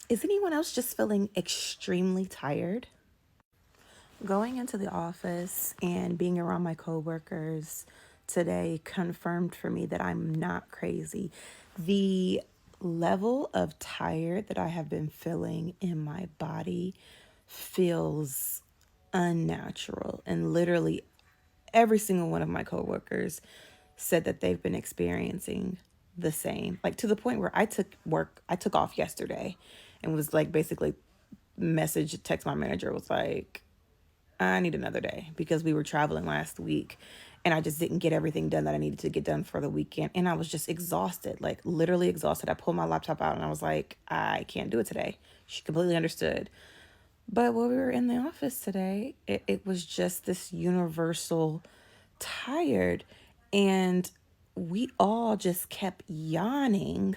Is anyone else just feeling extremely tired? Going into the office and being around my coworkers today confirmed for me that I'm not crazy. The level of tired that I have been feeling in my body feels unnatural, and literally every single one of my coworkers said that they've been experiencing the same, like to the point where I took off yesterday and was like basically text my manager, was like, I need another day because we were traveling last week and I just didn't get everything done that I needed to get done for the weekend. And I was just exhausted, like literally exhausted. I pulled my laptop out and I was like, I can't do it today. She completely understood. But when we were in the office today, it was just this universal tired. And we all just kept yawning.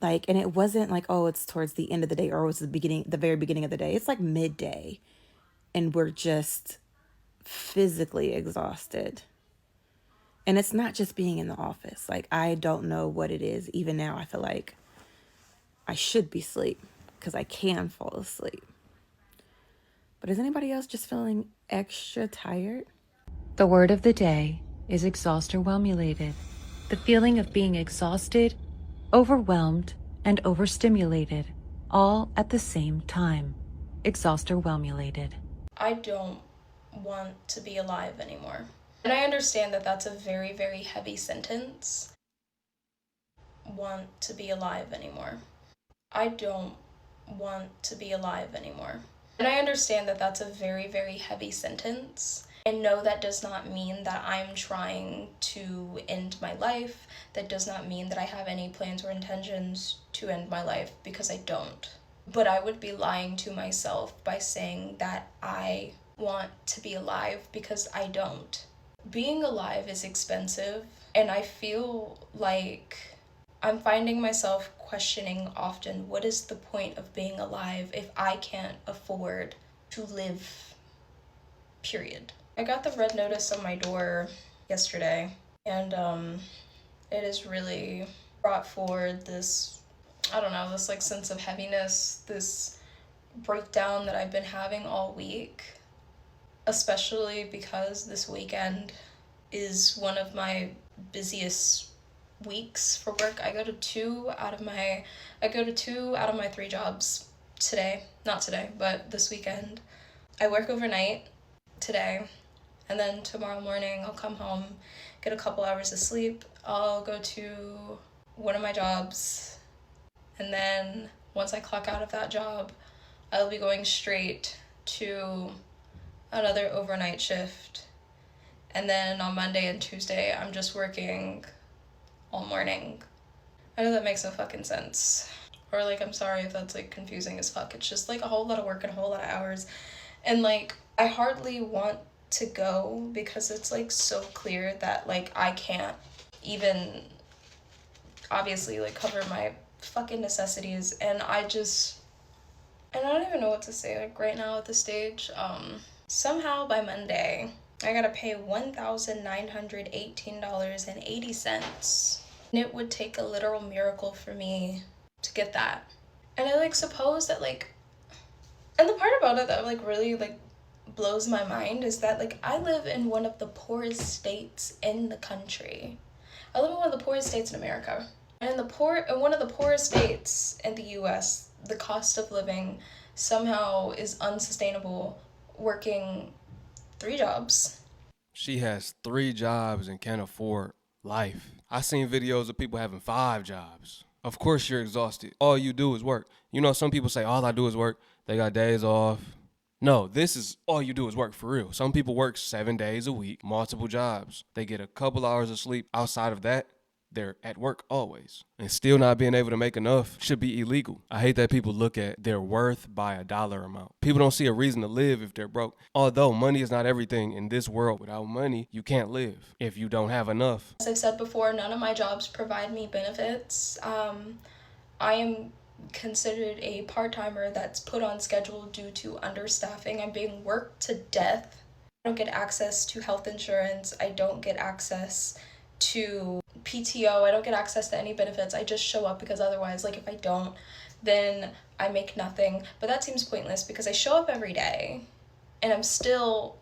Like, and it wasn't like, oh, it's towards the end of the day or it was the very beginning of the day. It's like midday. And we're just physically exhausted. And it's not just being in the office. Like, I don't know what it is. Even now, I feel like I should be asleep because I can fall asleep. But is anybody else just feeling extra tired? The word of the day is exhausted-whelmulated. The feeling of being exhausted, overwhelmed, and overstimulated, all at the same time. Exhausted-whelmulated. I don't want to be alive anymore. And I understand that that's a very, very heavy sentence. Want to be alive anymore. I don't want to be alive anymore. And I understand that that's a very, very heavy sentence. And no, that does not mean that I'm trying to end my life. That does not mean that I have any plans or intentions to end my life, because I don't. But I would be lying to myself by saying that I want to be alive, because I don't. Being alive is expensive, and I feel like I'm finding myself questioning often, what is the point of being alive if I can't afford to live, period. I got the red notice on my door yesterday, and it has really brought forward this, I don't know, this like sense of heaviness, this breakdown that I've been having all week, especially because this weekend is one of my busiest weeks for work. I go to two out of my 3 jobs today, not today, but this weekend. I work overnight today, and then tomorrow morning I'll come home, get a couple hours of sleep, I'll go to one of my jobs, and then once I clock out of that job, I'll be going straight to another overnight shift. And then on Monday and Tuesday, I'm just working all morning. I know that makes no fucking sense. Or like, I'm sorry if that's like confusing as fuck. It's just like a whole lot of work and a whole lot of hours. And like, I hardly want to go because it's like so clear that like I can't even obviously like cover my fucking necessities. And I don't even know what to say like right now at this stage. Somehow by Monday, I gotta pay $1,918.80. And it would take a literal miracle for me to get that. And I like suppose that like, and the part about it that like really like blows my mind is that like I live in one of the poorest states in the country. I live in one of the poorest states in America. And in one of the poorest states in the US, the cost of living somehow is unsustainable, working 3 jobs. She has 3 jobs and can't afford life. I seen videos of people having 5 jobs. Of course you're exhausted. All you do is work. You know, some people say all I do is work. They got days off. No, this is all you do is work for real. Some people work 7 days a week, multiple jobs. They get a couple hours of sleep. Outside of that, they're at work always. And still not being able to make enough should be illegal. I hate that people look at their worth by a dollar amount. People don't see a reason to live if they're broke. Although money is not everything in this world. Without money, you can't live if you don't have enough. As I've said before, none of my jobs provide me benefits. I am considered a part-timer that's put on schedule due to understaffing. I'm being worked to death. I don't get access to health insurance. I don't get access to PTO. I don't get access to any benefits. I just show up because otherwise, like if I don't, then I make nothing. But that seems pointless because I show up every day and I'm still...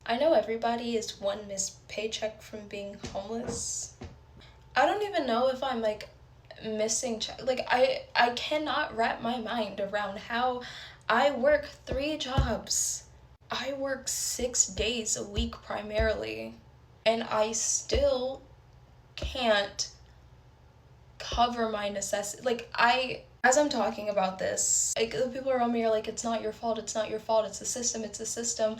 I know everybody is one missed paycheck from being homeless. I don't even know if I'm like missing like I cannot wrap my mind around how I work 3 jobs. I work 6 days a week primarily, and I still can't cover my necessities. Like, as I'm talking about this, like, the people around me are like, it's not your fault, it's not your fault, it's the system, it's the system.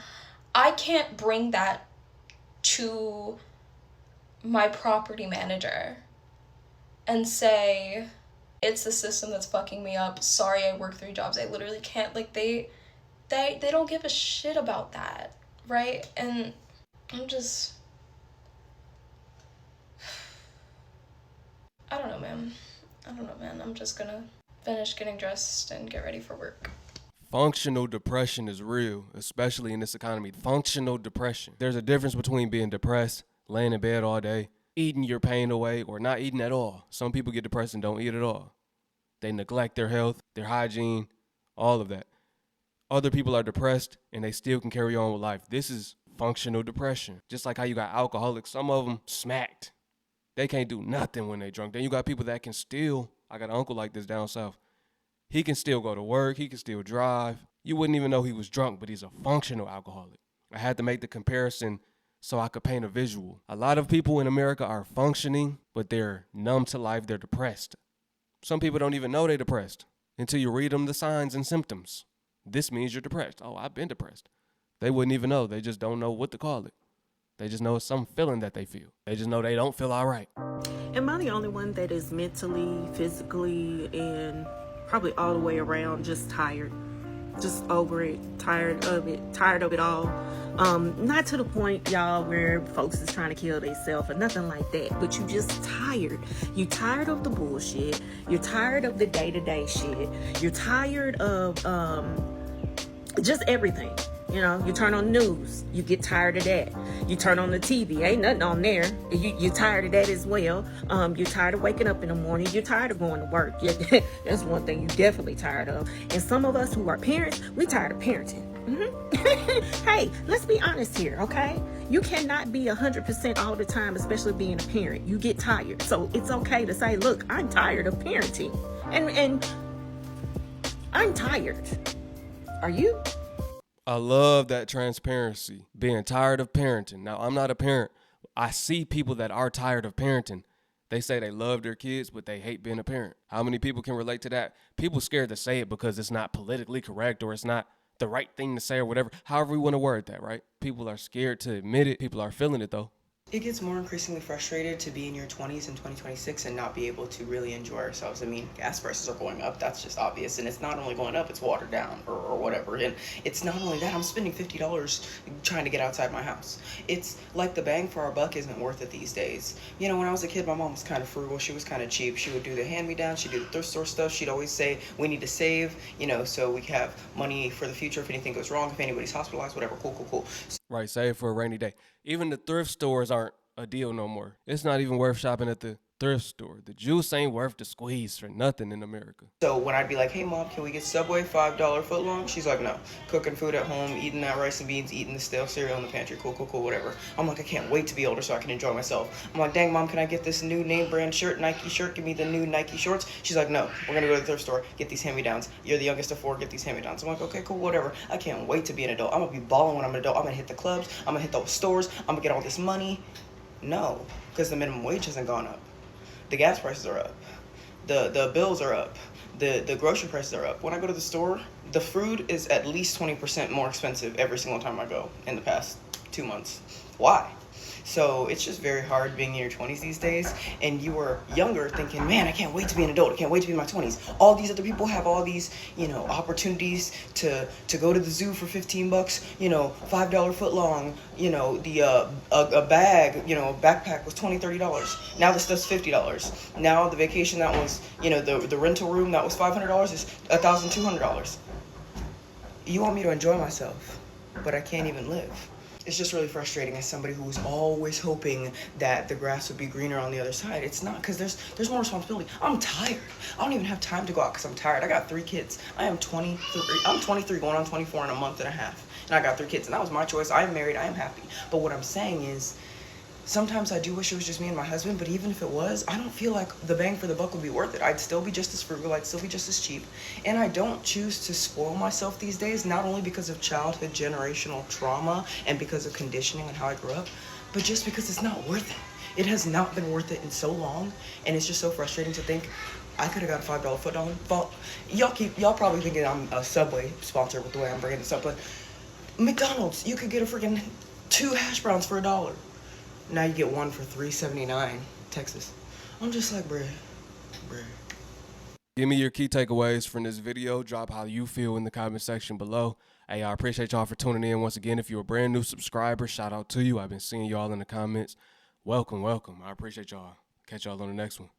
I can't bring that to my property manager and say, it's the system that's fucking me up, sorry I work 3 jobs. I literally can't. Like, they don't give a shit about that, right? And I'm just... I don't know, man. I'm just gonna finish getting dressed and get ready for work. Functional depression is real, especially in this economy. Functional depression. There's a difference between being depressed, laying in bed all day, eating your pain away, or not eating at all. Some people get depressed and don't eat at all. They neglect their health, their hygiene, all of that. Other people are depressed and they still can carry on with life. This is functional depression. Just like how you got alcoholics, some of them smacked. They can't do nothing when they drunk. Then you got people that can still, I got an uncle like this down south. He can still go to work. He can still drive. You wouldn't even know he was drunk, but he's a functional alcoholic. I had to make the comparison so I could paint a visual. A lot of people in America are functioning, but they're numb to life. They're depressed. Some people don't even know they're depressed until you read them the signs and symptoms. This means you're depressed. Oh, I've been depressed. They wouldn't even know. They just don't know what to call it. They just know it's some feeling that they feel. They just know they don't feel all right. Am I the only one that is mentally, physically, and probably all the way around just tired? Just over it, tired of it all. Not to the point, y'all, where folks is trying to kill themselves or nothing like that, but you just tired. You tired of the bullshit. You're tired of the day-to-day shit. You're tired of just everything. You know, you turn on the news, you get tired of that. You turn on the TV, ain't nothing on there. You're tired of that as well. You're tired of waking up in the morning. You're tired of going to work. That's one thing you're definitely tired of. And some of us who are parents, we tired of parenting. Hey, let's be honest here, okay? You cannot be 100% all the time, especially being a parent. You get tired. So it's okay to say, look, I'm tired of parenting. And I'm tired. Are you? I love that transparency, being tired of parenting. Now, I'm not a parent. I see people that are tired of parenting. They say they love their kids, but they hate being a parent. How many people can relate to that? People scared to say it because it's not politically correct or it's not the right thing to say or whatever. However we want to word that, right? People are scared to admit it. People are feeling it, though. It gets more increasingly frustrated to be in your 20s in 2026 and not be able to really enjoy ourselves. I mean, gas prices are going up. That's just obvious. And it's not only going up, it's watered down or whatever. And it's not only that, I'm spending $50 trying to get outside my house. It's like the bang for our buck isn't worth it these days. You know, when I was a kid, my mom was kind of frugal. She was kind of cheap. She would do the hand-me-downs. She'd do the thrift store stuff. She'd always say, we need to save, you know, so we have money for the future if anything goes wrong, if anybody's hospitalized, whatever. Cool. Right, save for a rainy day. Even the thrift stores aren't a deal no more. It's not even worth shopping at the thrift store. The juice ain't worth the squeeze for nothing in America. So when I'd be like, hey mom, can we get Subway $5 footlong? She's like, no. Cooking food at home, eating that rice and beans, eating the stale cereal in the pantry, cool, whatever. I'm like, I can't wait to be older so I can enjoy myself. I'm like, dang mom, can I get this new name brand shirt, Nike shirt? Give me the new Nike shorts. She's like, no, we're gonna go to the thrift store, get these hand-me-downs. You're the youngest of 4, get these hand-me-downs. I'm like, okay, cool, whatever. I can't wait to be an adult. I'm gonna be balling when I'm an adult. I'm gonna hit the clubs, I'm gonna hit those stores, I'm gonna get all this money. No, because the minimum wage hasn't gone up. The gas prices are up. The bills are up. The grocery prices are up. When I go to the store, the food is at least 20% more expensive every single time I go in the past 2 months. Why? So it's just very hard being in your 20s these days, and you were younger thinking, man, I can't wait to be an adult. I can't wait to be in my 20s. All these other people have all these, you know, opportunities to go to the zoo for $15, you know, $5 footlong, you know, the a bag, you know, a backpack was $20, $30. Now this stuff's $50. Now the vacation that was, you know, the rental room that was $500 is $1,200. You want me to enjoy myself, but I can't even live. it's just really frustrating as somebody who was always hoping that the grass would be greener on the other side. It's not, because there's more responsibility. I'm tired. I don't even have time to go out because I'm tired. I got 3 kids. I am 23. I'm 23 going on 24 in a month and a half. And I got 3 kids, and that was my choice. I am married. I am happy. But what I'm saying is, sometimes I do wish it was just me and my husband, but even if it was, I don't feel like the bang for the buck would be worth it. I'd still be just as frugal, I'd still be just as cheap. And I don't choose to spoil myself these days, not only because of childhood generational trauma and because of conditioning and how I grew up, but just because it's not worth it. It has not been worth it in so long, and it's just so frustrating to think I could have got a $5 foot on. Y'all probably thinking I'm a Subway sponsor with the way I'm bringing this up, but McDonald's, you could get a freaking 2 hash browns for $1. Now you get 1 for $3.79, Texas. I'm just like, bruh. Give me your key takeaways from this video. Drop how you feel in the comment section below. Hey, I appreciate y'all for tuning in once again. If you're a brand new subscriber, shout out to you. I've been seeing y'all in the comments. Welcome. I appreciate y'all. Catch y'all on the next one.